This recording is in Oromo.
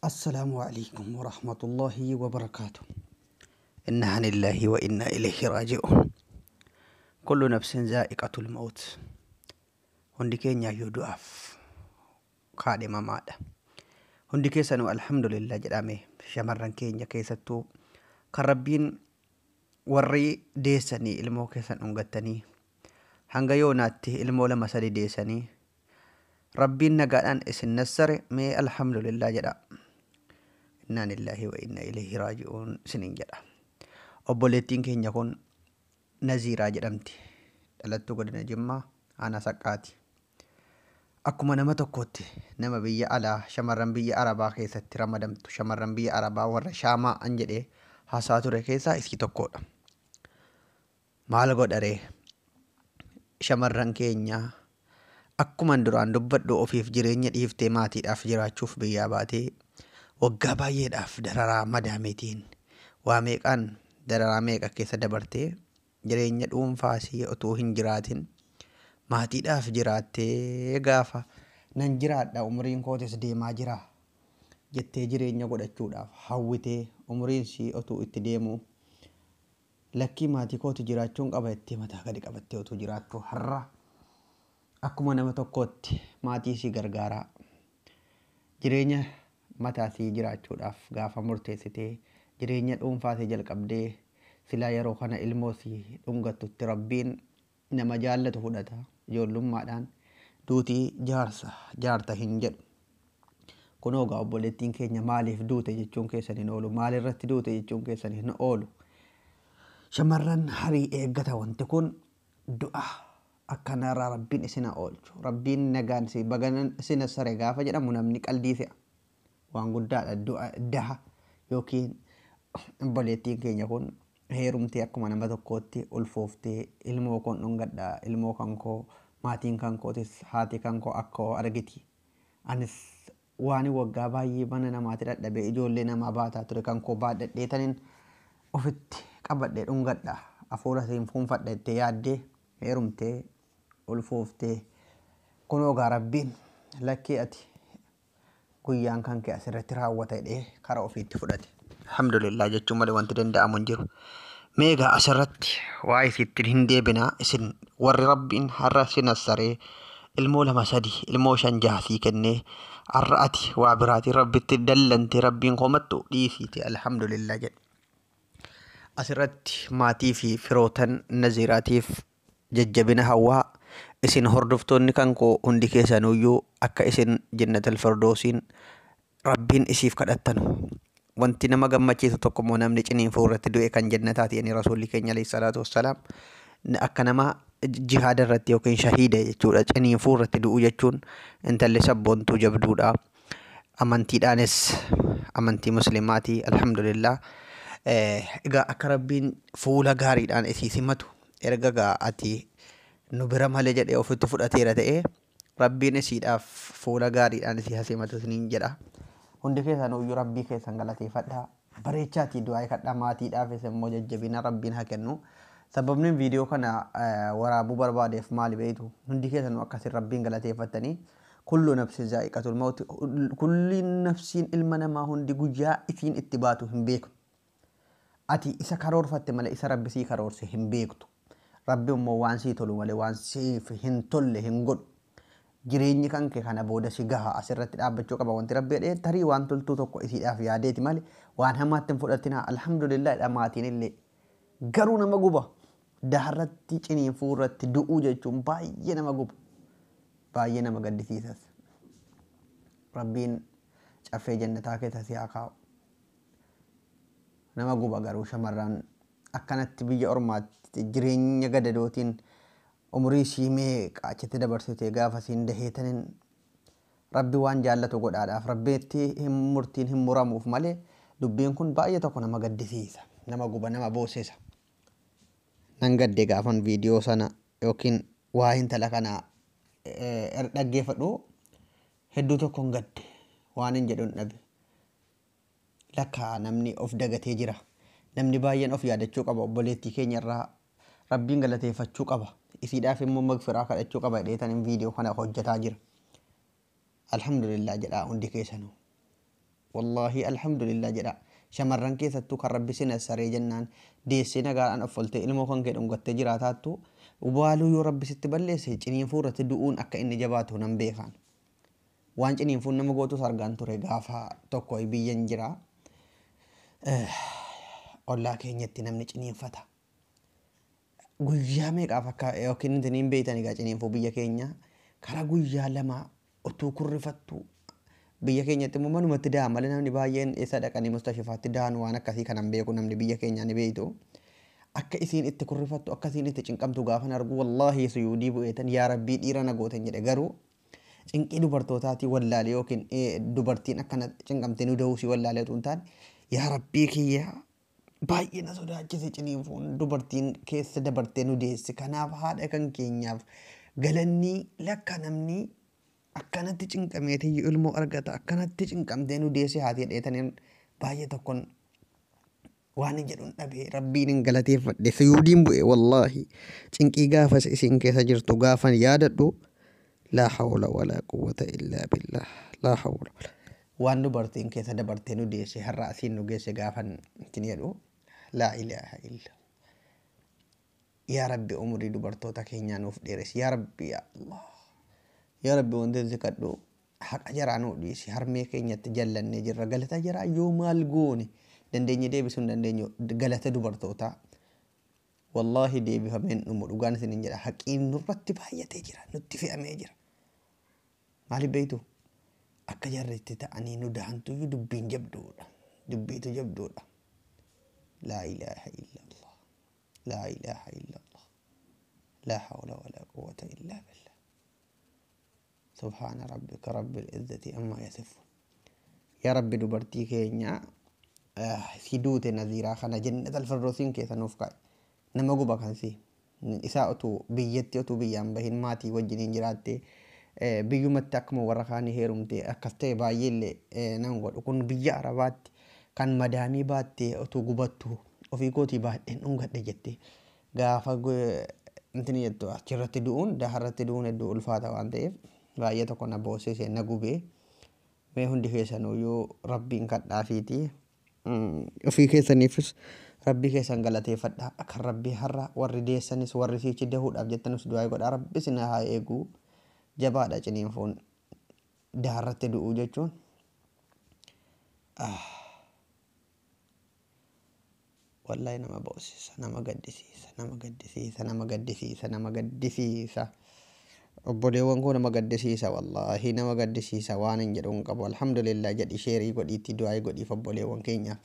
السلام عليكم ورحمة الله وبركاته. إنها نillaahi woinnaa ilayi raajiuun. كل نفس ذائقة الموت. hundi keenya yudu'aaf kaadhima maadha. hundi keessanuu alhamdulillah jedhame shamarran keenya keessattuu kan rabbiin warri deessanii ilmoo keessan dhungattanii hanga yoonaatti ilmoo lama sadi deessanii rabbiin nagaadhaan isin nassare mee alhamdulillah jedha. innaa nillaahi woinnaa ilayi raajiuun sinin jedha. obboleettiin keenya kun Naziiraa jedhamti. dhalattuu godina Jimmaa aanaa Saqqaati. akkuma nama tokkotti nama biyya alaa shamarran biyya Arabaa keessatti ramadamtu shamarran biyya Arabaa warra Shaamaa an jedhee haasaa ture keessaa isii tokkodha. maal godharee shamarran keenya akkuma duraan dubbadhu ofiif jireenya dhiiftee maatiidhaaf jiraachuuf biyyaa baatee waggaa baay'eedhaaf dararaa madaameetiin waa meeqaan dararaa meeqa keessa dabartee jireenya dhuunfaasii utuu hin jiraatin maatiidhaaf jiraattee gaafa nan jiraadha umriin kootis deemaa jira jettee jireenya godhachuudhaaf hawwitee umriin sii utuu itti deemu lakkii maatii kooti jiraachuun qaba itti mataa gadi qabattee utuu jiraattu har'a akkuma nama tokkotti maatii sii gargaaraa jireenya mataasii jiraachuudhaaf gaafa murteessitee jireenya dhuunfaasii jalqabdee silaa yeroo kana ilmoo sii dhungattutti rabbiin nama jaallatu fudhata. ijoollummaadhaan duutii jaarta hin jedhu. kunoo gaa obboleettiin keenya maaliif duute jechuun keessan hin oolu? maalirratti duute jechuun keessan hin oolu? shamarran harii eeggata wanti kun du'a akkanarraa rabbiin isina oolchu. rabbiin nagaan si baganan isina sare gaafa jedhamu namni qalbii se'a. waan guddaadha du'a daha yookiin obboleettiin keenya kun heerumtee akkuma nama tokkootti ulfooftee ilmoo kon dhungadha ilmoo kankoo maatiin kankootis haati kankoo akkoo argiti. anis waan waggaa baay'ee mana namaatti dadhabee ijoollee namaa baataa ture kankoo baadhadhee tanin ofitti qabadhee dhungadha hafuura siin fuunfadha itti yaaddee heerumtee ulfooftee kunoo gaa rabbiin lakkee ati guyyaan kan kee asirratti raawwata jedhee karaa ofiitti fudhate. alhamdulillah jechuun malee wanti danda'amu hin jiru. meegaa asirratti waa isiitti hin deebinaa. isin warri rabbiin har'a si nassaree ilmoo lama sadi ilmoo shan jaasii kennee har'a ati waa biraatii rabbitti dallantee rabbiin komattu dhiisiiti alhamdulillah jedhe. asirratti maatii fi firootan Naziiraatiif jajjabina hawaa. isin hordoftoonni kankoo hundi keessanuyyuu akka isin jannatul firdoosiin rabbiin isiif kadhattanu. wanti nama gammachiisu tokkommoo namni ciniinfuu irratti du'e kan jannataati jedhanii rasuulli keenya alayhi salaatu wassalaam akka nama jihaada irratti yookiin shahiida jechuudha. ciniinfuu irratti du'u jechuun intalli sabboontuu jabduudha. amantiidhaanis amantii muslimaatii alhamdulillah. egaa akka rabbiin fuula gaariidhaan isii simatu erga gaa ati nu bira malee jedhee ofitti fudhateera ta'ee rabbiin isiidhaaf fuula gaariidhaan isii hasimatu isiniin jedha. hundi keessanuyyuu rabbii keessan galateeffadhaa. bareechaatii du'aa kadhaa maatiidhaafis immoo jajjabina rabbiin haa kennu. sababni viidiyoo kana waraabuu barbaadeef maali beektu? hundi keessanuu akkasiin rabbiin galateeffattanii kullu nafsin zaa'iqatul mawti kulli nafsiin ilma namaa hundi guyyaa isiin itti baatu hin beeku. ati isa karoorfatte malee isa rabbi sii karoorse hin beektu. rabbi immoo waan sii tolu malee waan siif hin tolle hin godhu. jireenyi kan kee kana booda si gaha asirratti dhaabbachuu qaba. wanti rabbi jedhee tarii waan toltuu tokko isiidhaaf yaadeeti malee waan hamaatti hin fudhatinaa. alhamdulillah dha maatiin illee garuu nama guba. daharratti ciniinfuu irratti du'uu jechuun baay'ee nama guba. baay'ee nama gaddisiisas. rabbiin caffee jannataa keessa si haa kaa'u. nama guba garuu shamarran akkanatti biyya ormaatti jireenya gadadootiin umrii sii meeqa achitti dabarsitee gaafa siin daheetanin rabbi waan jaallatu godhaadhaaf rabbiitti murtiin hin muramuuf malee dubbiin kun baay'ee tokko nama gaddisiisa. nama guba nama boosisa. nan gadde gaafan viidiyoo sana yookiin waa intala kana dhaggeeffadhu hedduu tokkon gadde waan hin jedhu dhabe. lakka namni of dagatee jira. namni baay'een of yaadachuu qaba. obboleettii keenya irraa rabbiin galateeffachuu qaba. isiidhaaf immoo magfiraa kadhachuu qaba jedheetan in viidiyoo kana hojjetaa jira. alhamdulillah jedhaa hundi keessanuu. wallahi alhamdulillah jedha shamarran keessattuu kan rabbi sin saree jennaan deessee nagaadhaan offolte ilmoo kan kee dhungattee jiraataattu ubaaluu yoo rabbi sitti balleesse ciniinfuu irratti du'uun akka inni jabaatu nan beekan waan ciniinfuun nama gootu sargaan ture gaafa tokko biyyan jira ollaa keenyatti namni ciniinfata guyyaa meeqaaf akka yookiin intiniin beeytan egaa ciniinfuu biyya keenya karaa guyyaa lama utuu kurrifattu biyya keenyatti immoo manumatti da'a malee namni baay'een isa dhaqanii mustashifaatti da'an waan akkasii kanan beeku namni biyya keenya ni beeytu akka isiin itti kurrifattu akka isiin itti cinqamtu gaafan argu wallaahi suyuudii bu'eetan yaa rabbii dhiira na gootan jedhe garuu cinqii dubartootaatii wallaalee yookiin dubartiin akkana cinqamtee nu da'uusii wallaalee utuu hin taane yaa rabbii kiyya baay'ee na sodaachise ciniinfuun dubartiin keessa dabartee nu deesse kanaaf haadha kan keenyaaf galanni lakka namni akkanatti cinqameeti ilmoo argata akkanatti cinqamtee nu deesse haati dheetaniin baay'ee tokkon waan hin jedhuun dhabee rabbiin hin galateeffadhe suyuudiin bu'e wallaahi cinqii gaafas isin keessa jirtu gaafan yaadadhu laa hawla walaa quwwata illaa billah laa hawla waan dubartiin keessa dabartee nu deesse har'a asiin nu geesse gaafan isin jedhu laa ilaaha illa yaa rabbi umurii dubartoota keenyaa nuuf dheeres yaa rabbi yaa allah yaa rabbi wanti zikadhu haqa jaraa nuu dhiisi harmee keenyatti jallannee jirra galata jaraa yoo maal goone dandeenye deebisuu hin dandeenyu galata dubartootaa wallaahi deebifameen dhumu dhugaan isin jedha haqiin nurratti baay'atee jira nutti fe'amee jira maaliif beeytu akka jarritti ta'anii nu dahantuyyuu dubbiin jabduudha dubbiitu jabduudha laa ilaaha illa allah laa ilaaha illa allah laa hawla walaa quwwata illaa billah سبحان ربك رب العزة أما يصفون يا رب دبرتي كينيا في دوته نذيرا خنا جنة الفردوسين كيسا نوفكا نما قبا كنسي إساءتو بيتي أتو بيام بهن ماتي وجنين جراتي بيو متاكمو ورخاني هيرمتي أكستي بايل نانقول وكون بيا عربات كان مدامي باتي أتو قباتو وفي قوتي باتين نونغت نجتي غافا انتني يتو أخيرت دون daharratti duun hedduu ulfaata waan ta'eef baay'ee tokko na boosise na gubee mee hundi keessanuu yoo rabbiin kadhaafiiti ofii keessaniifis rabbii keessan galateeffadhaa akka rabbii har'a warri deessanis warri siichi dahuudhaaf jettanus du'aa godhaa rabbi isin haa eegu jabaadha ciniinfuun daharratti du'uu jechuun wallahi nama boosisa nama gaddisiisa nama gaddisiisa nama gaddisiisa nama gaddisiisa obboleewwan koo nama gaddisiisa wallaahi nama gaddisiisa waan hin jedhuun qabu alhamdulillah jedhi sheerii godhiitti du'aa godhiif obboleewwan keenyaaf